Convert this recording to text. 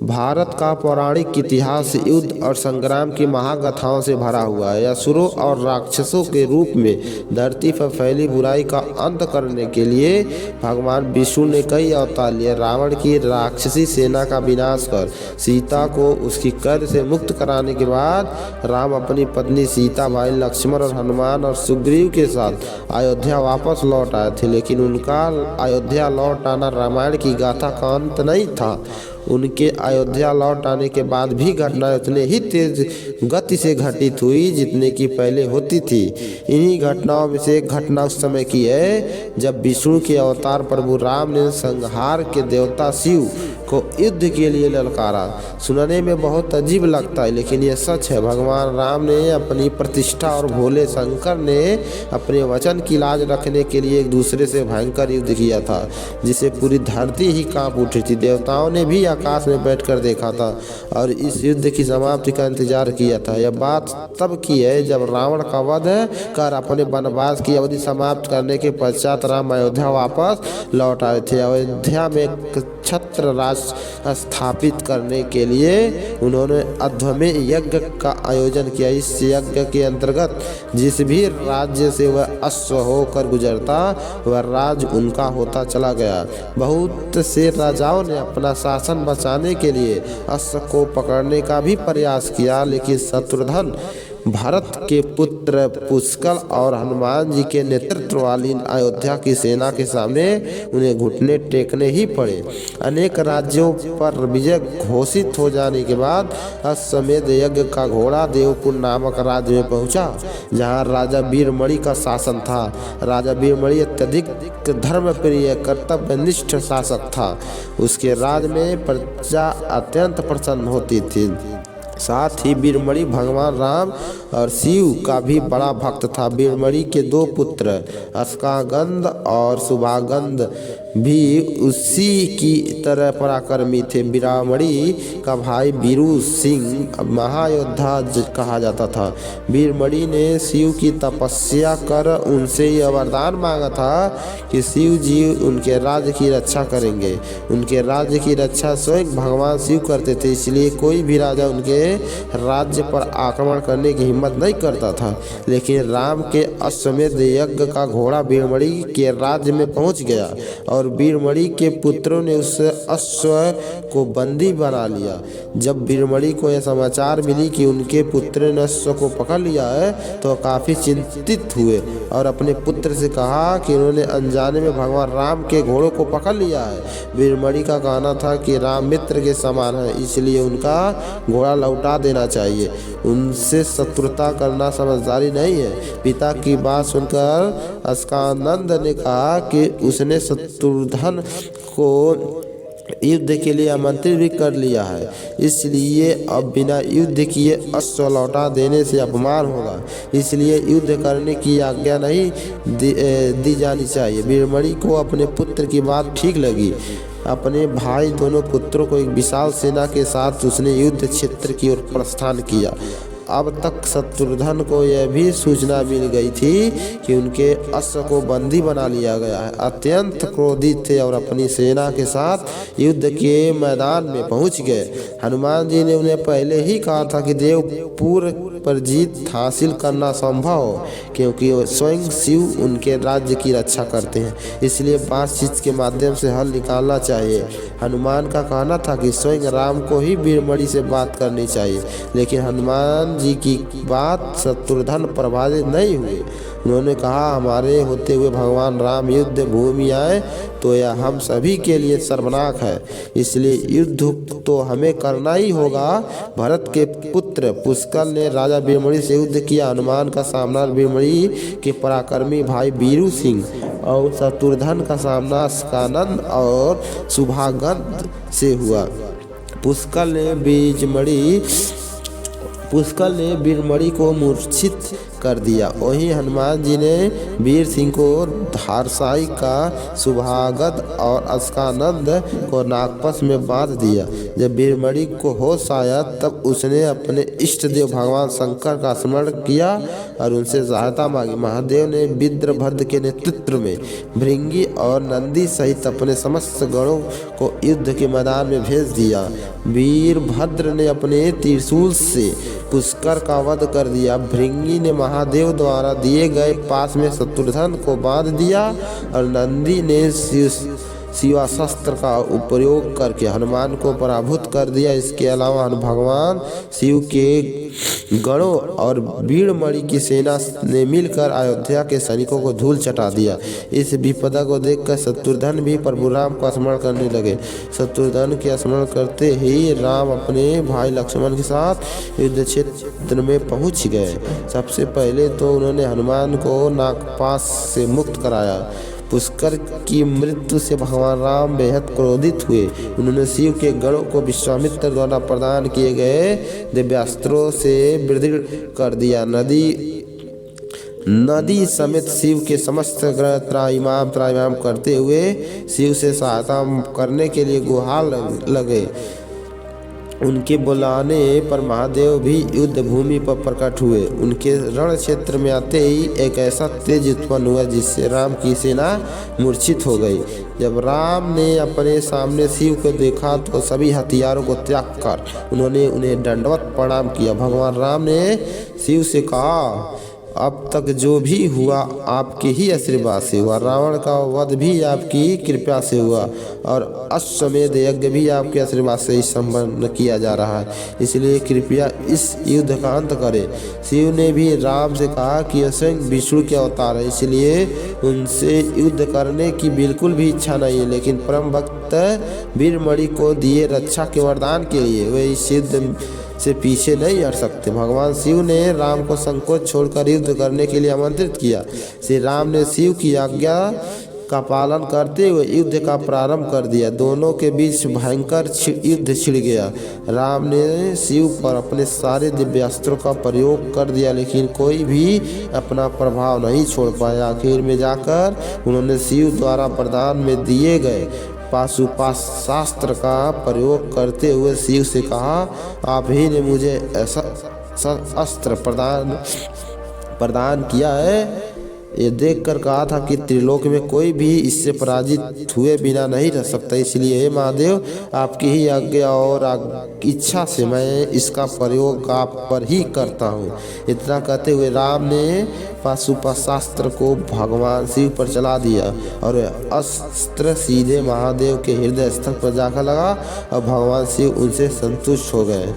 भारत का पौराणिक इतिहास युद्ध और संग्राम की महागाथाओं से भरा हुआ है। असुरों और राक्षसों के रूप में धरती पर फैली बुराई का अंत करने के लिए भगवान विष्णु ने कई अवतार लिए। रावण की राक्षसी सेना का विनाश कर सीता को उसकी कैद से मुक्त कराने के बाद राम अपनी पत्नी सीता, भाई लक्ष्मण और हनुमान और सुग्रीव के साथ अयोध्या वापस लौट आए थे। लेकिन उनका अयोध्या लौट आना रामायण की गाथा का अंत नहीं था। उनके अयोध्या लौट आने के बाद भी घटनाएं उतने ही तेज गति से घटित हुई जितने की पहले होती थी। इन्हीं घटनाओं में से एक घटना उस समय की है जब विष्णु के अवतार प्रभु राम ने संहार के देवता शिव को युद्ध के लिए ललकारा। सुनने में बहुत अजीब लगता है लेकिन यह सच है। भगवान राम ने अपनी प्रतिष्ठा और भोले शंकर ने अपने वचन की लाज रखने के लिए एक दूसरे से भयंकर युद्ध किया था जिसे पूरी धरती ही कांप उठी थी। देवताओं ने भी आकाश में बैठकर देखा था और इस युद्ध की समाप्ति का इंतजार किया था। यह बात तब की है जब रावण का वध कर अपने वनवास की अवधि समाप्त करने के पश्चात राम अयोध्या वापस लौट आए थे। अयोध्या में एक छत्र राज स्थापित करने के लिए उन्होंने अश्वमेध यज्ञ का आयोजन किया। इस यज्ञ के अंतर्गत जिस भी राज्य से वह अश्व होकर गुजरता वह राज उनका होता चला गया। बहुत से राजाओं ने अपना शासन बचाने के लिए अश्व को पकड़ने का भी प्रयास किया लेकिन शत्रुघ्न भरत के पुत्र पुष्कर और हनुमान जी के नेतृत्व वाली अयोध्या की सेना के सामने उन्हें घुटने टेकने ही पड़े। अनेक राज्यों पर विजय घोषित हो जाने के बाद अश्वमेध यज्ञ का घोड़ा देवपुर नामक राज्य में पहुंचा जहां राजा वीरमणि का शासन था। राजा वीरमणि अत्यधिक धर्मप्रिय कर्तव्यनिष्ठ शासक था। उसके राज में प्रजा अत्यंत प्रसन्न होती थी। साथ ही वीरमणि भगवान राम और शिव का भी बड़ा भक्त था। वीरमणि के दो पुत्र अस्कागंध और शुभागंध भी उसी की तरह पराक्रमी थे। वीरमणि का भाई वीरू सिंह महायोद्धा कहा जाता था। वीरमणि ने शिव की तपस्या कर उनसे यह वरदान मांगा था कि शिव जी उनके राज्य की रक्षा करेंगे। उनके राज्य की रक्षा स्वयं भगवान शिव करते थे, इसलिए कोई भी राजा उनके राज्य पर आक्रमण करने की हिम्मत नहीं करता था। लेकिन राम के अश्वमेध यज्ञ का घोड़ा वीरमणि के राज्य में पहुंच गया और वीरमणि के पुत्रों ने उस अश्व को बंदी बना लिया। जब वीरमणि को यह समाचार मिली कि उनके पुत्र ने अश्व को पकड़ लिया है तो काफी चिंतित हुए और अपने पुत्र से कहा कि उन्होंने अनजाने में भगवान राम के घोड़ों को पकड़ लिया है। वीरमणि का कहना था कि राम मित्र के समान है, इसलिए उनका घोड़ा लौटा देना चाहिए। उनसे शत्रुता करना समझदारी नहीं है। पिता की बात सुनकर अस्कानंद ने कहा कि उसने शत्रुघ्न को युद्ध के लिए आमंत्रित भी कर लिया है, इसलिए अब बिना युद्ध किए अश्व लौटा देने से अपमान होगा, इसलिए युद्ध करने की आज्ञा नहीं दी जानी चाहिए। वीरमणि को अपने पुत्र की बात ठीक लगी। अपने भाई दोनों पुत्रों को एक विशाल सेना के साथ उसने युद्ध क्षेत्र की ओर प्रस्थान किया। अब तक शत्रुघ्न को यह भी सूचना मिल गई थी कि उनके अश्व को बंदी बना लिया गया है। अत्यंत क्रोधित थे और अपनी सेना के साथ युद्ध के मैदान में पहुंच गए। हनुमान जी ने उन्हें पहले ही कहा था कि देवपुर पर जीत हासिल करना संभव हो क्योंकि स्वयं शिव उनके राज्य की रक्षा करते हैं, इसलिए बातचीत के माध्यम से हल निकालना चाहिए। हनुमान का कहना था कि स्वयं राम को ही वीरमणि से बात करनी चाहिए, लेकिन हनुमान जी की बात शत्रुघ्न प्रभावित नहीं हुए। उन्होंने कहा, हमारे होते हुए भगवान राम युद्ध भूमि आए तो यह हम सभी के लिए शर्मनाक है, इसलिए युद्ध तो हमें करना ही होगा। भरत के पुत्र पुष्कर ने राजा वीरमणि से युद्ध किया। हनुमान का सामना वीरमणि के पराक्रमी भाई वीरू सिंह और शत्रुघ्न का सामना अस्कानंद और शुभागंध से हुआ। पुष्कर ने वीरमणि को मूर्छित कर दिया। वहीं हनुमान जी ने वीर सिंह को धारसाई का सुभागद और अस्कानंद को नागपाश में बांध दिया। जब वीरमणि को होश आया तब उसने अपने इष्ट देव भगवान शंकर का स्मरण किया और उनसे सहायता मांगी। महादेव ने वीरभद्र के नेतृत्व में भृंगी और नंदी सहित अपने समस्त गणों को युद्ध के मैदान में भेज दिया। वीरभद्र ने अपने त्रिशूल से पुष्कर का वध कर दिया। भृंगी ने महादेव द्वारा दिए गए पास में शत्रुघ्न को बांध दिया और नंदी ने शिवास्त्र का उपयोग करके हनुमान को पराभूत कर दिया। इसके अलावा भगवान शिव के गणों और वीरमणि की सेना ने मिलकर अयोध्या के सैनिकों को धूल चटा दिया। इस विपदा को देखकर शत्रुघ्न भी प्रभु राम का स्मरण करने लगे। शत्रुघ्न के स्मरण करते ही राम अपने भाई लक्ष्मण के साथ युद्ध क्षेत्र में पहुंच गए। सबसे पहले तो उन्होंने हनुमान को नागपाश से मुक्त कराया। पुष्कर की मृत्यु से भगवान राम बेहद क्रोधित हुए। उन्होंने शिव के गणों को विश्वामित्र द्वारा प्रदान किए गए दिव्यास्त्रों से विदीर्ण कर दिया। नदी समेत शिव के समस्त ग्रह त्राहिमाम करते हुए शिव से सहायता करने के लिए गुहार लगे। उनके बुलाने पर महादेव भी युद्ध भूमि पर प्रकट हुए। उनके रण क्षेत्र में आते ही एक ऐसा तेज उत्पन्न हुआ जिससे राम की सेना मूर्छित हो गई। जब राम ने अपने सामने शिव को देखा तो सभी हथियारों को त्याग कर उन्होंने उन्हें दंडवत प्रणाम किया। भगवान राम ने शिव से कहा, अब तक जो भी हुआ आपके ही आशीर्वाद से हुआ। रावण का वध भी आपकी कृपा से हुआ और अश्वमेध यज्ञ भी आपके आशीर्वाद से ही संपन्न किया जा रहा है। इसलिए कृपया इस युद्ध का अंत करें। शिव ने भी राम से कहा कि स्वयं विष्णु के अवतार है, इसलिए उनसे युद्ध करने की बिल्कुल भी इच्छा नहीं है। लेकिन परम भक्त वीरमणि को दिए रक्षा के वरदान के लिए वे इस युद्ध से पीछे नहीं हट सकते। भगवान शिव ने राम को संकोच छोड़कर युद्ध करने के लिए आमंत्रित किया। श्री राम ने शिव की आज्ञा का पालन करते हुए युद्ध का प्रारंभ कर दिया। दोनों के बीच भयंकर युद्ध छिड़ गया। राम ने शिव पर अपने सारे दिव्यास्त्रों का प्रयोग कर दिया लेकिन कोई भी अपना प्रभाव नहीं छोड़ पाया। आखिर में जाकर उन्होंने शिव द्वारा प्रदान में दिए गए पाशुपतास्त्र का प्रयोग करते हुए शिव से कहा, आप ही ने मुझे ऐसा अस्त्र प्रदान किया है। ये देखकर कहा था कि त्रिलोक में कोई भी इससे पराजित हुए बिना नहीं रह सकता। इसलिए हे महादेव, आपकी ही आज्ञा और इच्छा से मैं इसका प्रयोग आप पर ही करता हूँ। इतना कहते हुए राम ने पाशुपतास्त्र को भगवान शिव पर चला दिया और अस्त्र सीधे महादेव के हृदय स्थल पर जाकर लगा और भगवान शिव उनसे संतुष्ट हो गए।